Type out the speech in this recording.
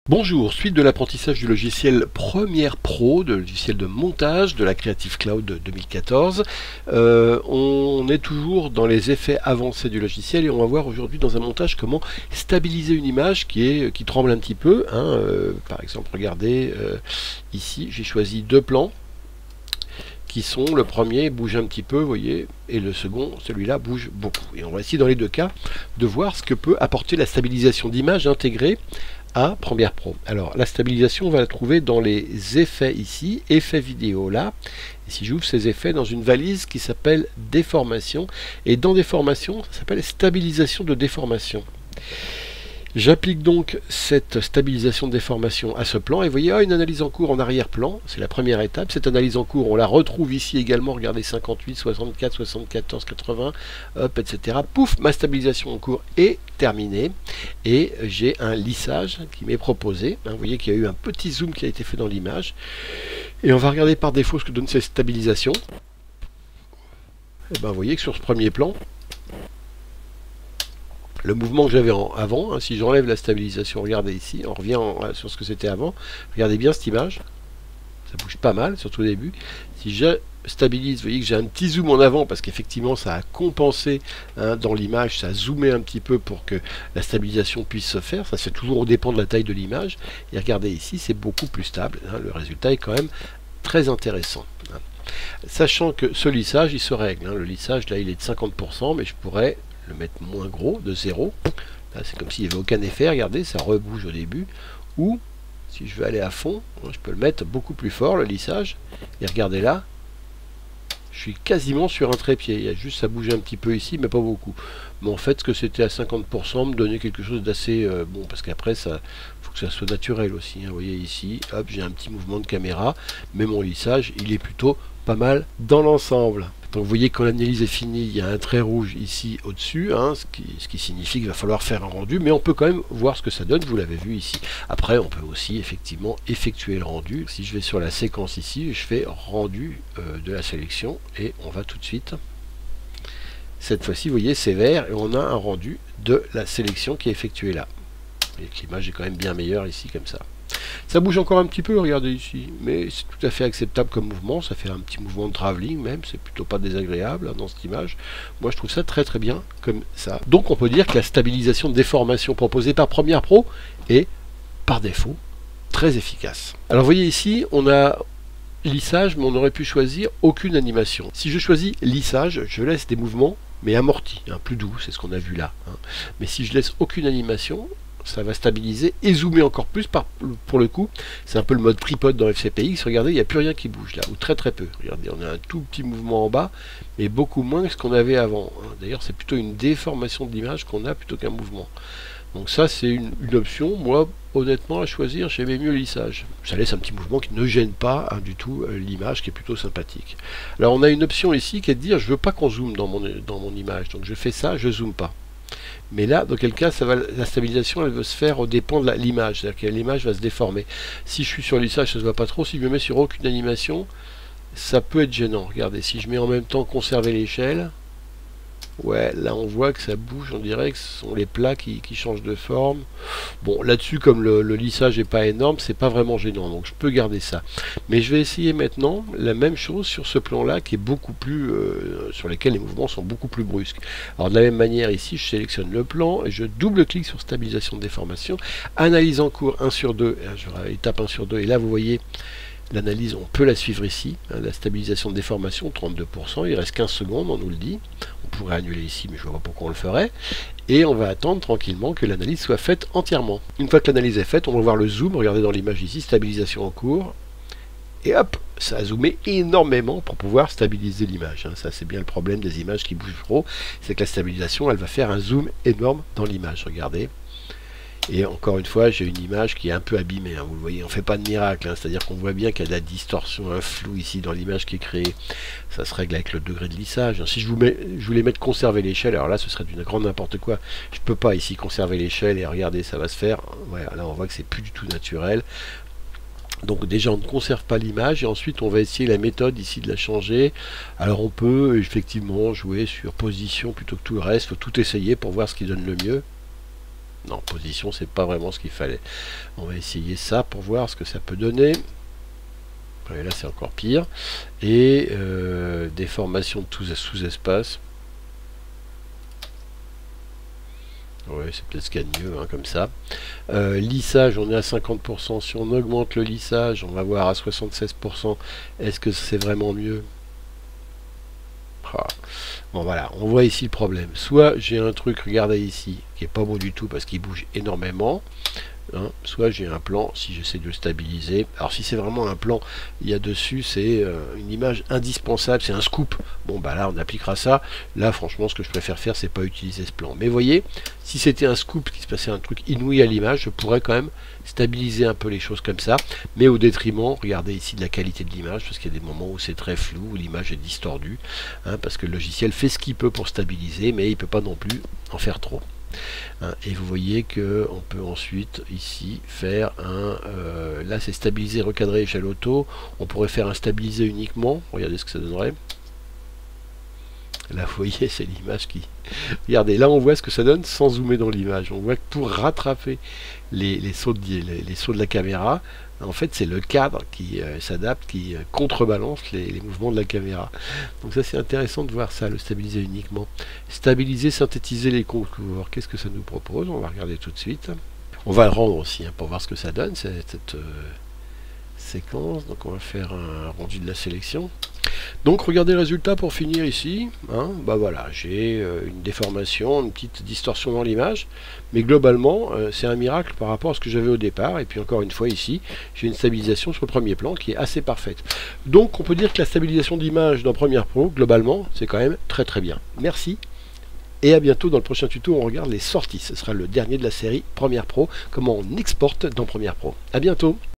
Bonjour, suite de l'apprentissage du logiciel Premiere Pro, de logiciel de montage de la Creative Cloud 2014. On est toujours dans les effets avancés du logiciel et on va voir aujourd'hui dans un montage comment stabiliser une image qui tremble un petit peu. Par exemple, regardez, ici j'ai choisi deux plans qui sont, le premier bouge un petit peu, vous voyez, et le second, celui-là, bouge beaucoup. Et on va essayer dans les deux cas de voir ce que peut apporter la stabilisation d'image intégrée à Premiere Pro. Alors la stabilisation, on va la trouver dans les effets ici, effets vidéo là, et si j'ouvre ces effets dans une valise qui s'appelle déformation, et dans déformation, ça s'appelle stabilisation de déformation. J'applique donc cette stabilisation de déformation à ce plan et vous voyez une analyse en cours en arrière-plan, c'est la première étape. Cette analyse en cours, on la retrouve ici également, regardez 58, 64, 74, 80, hop, etc. Pouf, ma stabilisation en cours est terminée et j'ai un lissage qui m'est proposé. Vous voyez qu'il y a eu un petit zoom qui a été fait dans l'image et on va regarder par défaut ce que donne cette stabilisation. Et vous voyez que sur ce premier plan, le mouvement que j'avais avant, si j'enlève la stabilisation, regardez ici, on revient sur ce que c'était avant, regardez bien cette image, ça bouge pas mal, surtout au début. Si je stabilise, vous voyez que j'ai un petit zoom en avant, parce qu'effectivement ça a compensé dans l'image, ça a zoomé un petit peu pour que la stabilisation puisse se faire, ça se fait toujours au dépend de la taille de l'image, et regardez ici, c'est beaucoup plus stable, le résultat est quand même très intéressant. Sachant que ce lissage, il se règle, le lissage là il est de 50%, mais je pourrais le mettre moins gros, de 0. Là c'est comme s'il n'y avait aucun effet, regardez, ça rebouge au début. Ou, si je veux aller à fond, je peux le mettre beaucoup plus fort, le lissage. Et regardez là, je suis quasiment sur un trépied. Il y a juste, ça bouge un petit peu ici, mais pas beaucoup. Mais en fait, ce que c'était à 50% me donnait quelque chose d'assez bon, parce qu'après, ça faut que ça soit naturel aussi. Vous voyez ici, hop, j'ai un petit mouvement de caméra, mais mon lissage, il est plutôt pas mal dans l'ensemble. Donc vous voyez quand l'analyse est finie, il y a un trait rouge ici au-dessus, ce qui signifie qu'il va falloir faire un rendu, mais on peut quand même voir ce que ça donne, vous l'avez vu ici. Après, on peut aussi effectivement effectuer le rendu. Si je vais sur la séquence ici, je fais rendu de la sélection, et on va tout de suite. Cette fois-ci, vous voyez, c'est vert, et on a un rendu de la sélection qui est effectuée là. Et l'image est quand même bien meilleure ici, comme ça. Ça bouge encore un petit peu, regardez ici, mais c'est tout à fait acceptable comme mouvement, ça fait un petit mouvement de travelling même, c'est plutôt pas désagréable dans cette image. Moi je trouve ça très très bien comme ça. Donc on peut dire que la stabilisation de déformation proposée par Premiere Pro est par défaut très efficace. Alors vous voyez ici, on a lissage, mais on aurait pu choisir aucune animation. Si je choisis lissage, je laisse des mouvements mais amortis, plus doux, c'est ce qu'on a vu là. Mais si je laisse aucune animation, ça va stabiliser et zoomer encore plus pour le coup. C'est un peu le mode tripod dans FCPX. Regardez, il n'y a plus rien qui bouge là, ou très très peu. Regardez, on a un tout petit mouvement en bas, mais beaucoup moins que ce qu'on avait avant. D'ailleurs, c'est plutôt une déformation de l'image qu'on a plutôt qu'un mouvement. Donc ça, c'est une option. Moi, honnêtement, à choisir, j'aimais mieux le lissage. Ça laisse un petit mouvement qui ne gêne pas du tout l'image, qui est plutôt sympathique. Alors, on a une option ici qui est de dire, je veux pas qu'on zoome dans mon image. Donc, je fais ça, je zoome pas. Mais là, dans quel cas, la stabilisation, elle veut se faire au dépend de l'image. C'est-à-dire que l'image va se déformer. Si je suis sur lissage, ça ne se voit pas trop. Si je me mets sur aucune animation, ça peut être gênant. Regardez, si je mets en même temps conserver l'échelle, ouais, là on voit que ça bouge, on dirait que ce sont les plats qui changent de forme. Bon, là-dessus, comme le lissage n'est pas énorme, c'est pas vraiment gênant, donc je peux garder ça. Mais je vais essayer maintenant la même chose sur ce plan-là, qui est beaucoup plus, sur lequel les mouvements sont beaucoup plus brusques. Alors de la même manière, ici, je sélectionne le plan, et je double-clique sur stabilisation de déformation, analyse en cours 1 sur 2, étape 1 sur 2, et là vous voyez, l'analyse, on peut la suivre ici, la stabilisation de déformation, 32%, il reste 15 secondes, on nous le dit. On pourrait annuler ici, mais je ne vois pas pourquoi on le ferait. Et on va attendre tranquillement que l'analyse soit faite entièrement. Une fois que l'analyse est faite, on va voir le zoom, regardez dans l'image ici, stabilisation en cours. Et hop, ça a zoomé énormément pour pouvoir stabiliser l'image. Ça, c'est bien le problème des images qui bougent trop, c'est que la stabilisation, elle va faire un zoom énorme dans l'image, regardez. Et encore une fois, j'ai une image qui est un peu abîmée, vous le voyez, on ne fait pas de miracle, c'est-à-dire qu'on voit bien qu'il y a de la distorsion, un flou ici dans l'image qui est créée. Ça se règle avec le degré de lissage. Si je voulais mettre conserver l'échelle, alors là ce serait d'une grande n'importe quoi. Je ne peux pas ici conserver l'échelle et regardez, ça va se faire. Voilà, là on voit que c'est plus du tout naturel. Donc déjà on ne conserve pas l'image et ensuite on va essayer la méthode ici de la changer. Alors on peut effectivement jouer sur position plutôt que tout le reste, il faut tout essayer pour voir ce qui donne le mieux. Non, position, c'est pas vraiment ce qu'il fallait. On va essayer ça pour voir ce que ça peut donner. Et là, c'est encore pire. Et déformation de tous sous-espaces. Ouais, c'est peut-être ce qu'il y a de mieux, hein, comme ça. Lissage, on est à 50%. Si on augmente le lissage, on va voir à 76%. Est-ce que c'est vraiment mieux? Ah. Bon, voilà, on voit ici le problème. Soit j'ai un truc, regardez ici, qui est pas beau du tout parce qu'il bouge énormément. Hein, soit j'ai un plan, si j'essaie de le stabiliser. Alors si c'est vraiment un plan, il y a dessus, c'est une image indispensable, c'est un scoop. Bon bah là on appliquera ça. Là franchement ce que je préfère faire, c'est pas utiliser ce plan. Mais voyez, si c'était un scoop, qui se passait un truc inouï à l'image, je pourrais quand même stabiliser un peu les choses comme ça, mais au détriment, regardez ici, de la qualité de l'image, parce qu'il y a des moments où c'est très flou, où l'image est distordue, hein, parce que le logiciel fait ce qu'il peut pour stabiliser, mais il peut pas non plus en faire trop. Et vous voyez que on peut ensuite ici faire un là c'est stabiliser, recadrer, échelle auto. On pourrait faire un stabiliser uniquement, regardez ce que ça donnerait. Là vous voyez, c'est l'image qui, regardez, là on voit ce que ça donne sans zoomer dans l'image. On voit que pour rattraper les sauts de la caméra, en fait c'est le cadre qui s'adapte, qui contrebalance les mouvements de la caméra. Donc ça c'est intéressant de voir ça, le stabiliser uniquement. Stabiliser, synthétiser les contours. Qu'est-ce que ça nous propose? On va regarder tout de suite. On va le rendre aussi, hein, pour voir ce que ça donne, cette séquence. Donc on va faire un rendu de la sélection. Donc regardez le résultat pour finir ici, hein. Bah voilà, j'ai une déformation, une petite distorsion dans l'image, mais globalement c'est un miracle par rapport à ce que j'avais au départ. Et puis encore une fois ici, j'ai une stabilisation sur le premier plan qui est assez parfaite. Donc on peut dire que la stabilisation d'image dans Premiere Pro, globalement, c'est quand même très très bien. Merci et à bientôt. Dans le prochain tuto, on regarde les sorties. Ce sera le dernier de la série Premiere Pro, comment on exporte dans Premiere Pro. À bientôt.